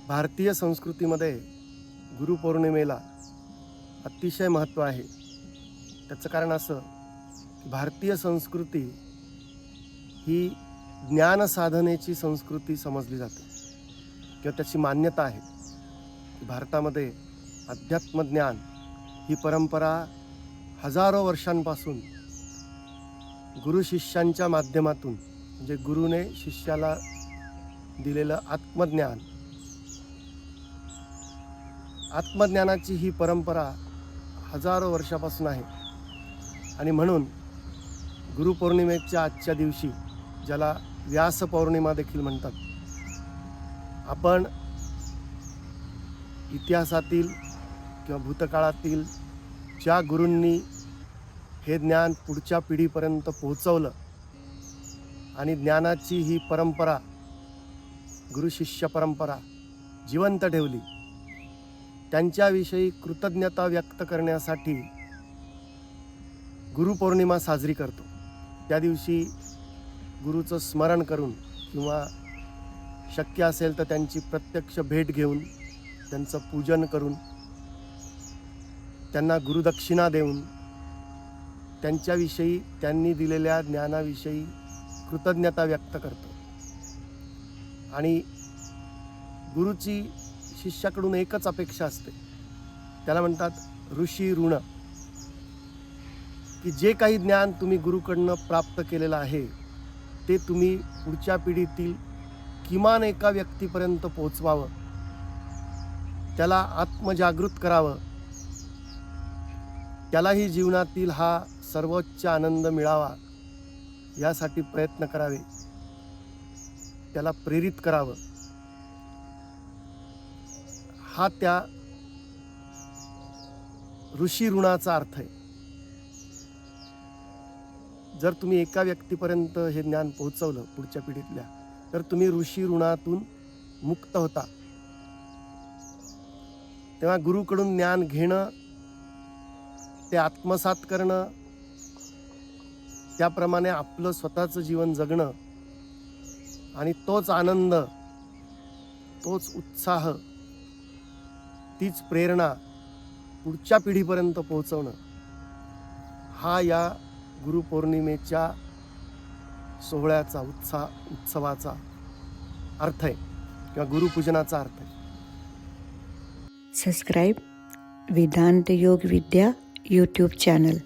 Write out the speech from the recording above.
भारतीय संस्कृतीमध्ये गुरुपौर्णिमेला अतिशय महत्त्व आहे. त्याचं कारण असं की भारतीय संस्कृती ही ज्ञानसाधनेची संस्कृती समजली जाते किंवा त्याची मान्यता आहे की भारतामध्ये अध्यात्मज्ञान ही परंपरा हजारो वर्षांपासून गुरु शिष्यांच्या माध्यमातून म्हणजे गुरुने शिष्याला दिलेलं आत्मज्ञानाची ही परंपरा हजारो वर्षापासून आहे. आणि म्हणून गुरुपौर्णिमेच्या आजच्या दिवशी, ज्याला व्यास पौर्णिमा देखील म्हणतात, आपण इतिहासातील किंवा भूतकाळातील ज्या गुरूंनी हे ज्ञान पुढच्या पिढीपर्यंत पोहोचवलं आणि ज्ञानाची ही परंपरा, गुरुशिष्य परंपरा जिवंत ठेवली, त्यांच्याविषयी कृतज्ञता व्यक्त करण्यासाठी गुरुपौर्णिमा साजरी करतो. त्या दिवशी गुरुचं स्मरण करून किंवा शक्य असेल तर त्यांची प्रत्यक्ष भेट घेऊन, त्यांचं पूजन करून, त्यांना गुरुदक्षिणा देऊन, त्यांच्याविषयी त्यांनी दिलेल्या ज्ञानाविषयी कृतज्ञता व्यक्त करतो. आणि गुरुची शिष्याकडून एकच अपेक्षा असते, त्याला म्हणतात ऋषी ऋण, की जे काही ज्ञान तुम्ही गुरुकडनं प्राप्त केलेलं आहे ते तुम्ही पुढच्या पिढीतील किमान एका व्यक्तीपर्यंत पोहोचवावं, त्याला आत्मजागृत करावं, त्यालाही जीवनातील हा सर्वोच्च आनंद मिळावा यासाठी प्रयत्न करावे, त्याला प्रेरित करावं. हा त्या ऋषी ऋणाचा अर्थ आहे. जर तुम्ही एका व्यक्तीपर्यंत हे ज्ञान पोहोचवलं पुढच्या पिढीतल्या, तर तुम्ही ऋषी ऋणातून मुक्त होता. तेव्हा गुरुकडून ज्ञान घेणं, ते आत्मसात करणं, त्याप्रमाणे आपलं स्वतःचं जीवन जगणं आणि तोच आनंद, तोच उत्साह, तीच प्रेरणा पुढच्या पिढीपर्यंत पोहोचवणं, हा या गुरुपौर्णिमेच्या सोहळ्याचा, उत्सवाचा अर्थ आहे किंवा गुरुपूजनाचा अर्थ आहे. Subscribe Vedanta Yoga Vidya YouTube channel.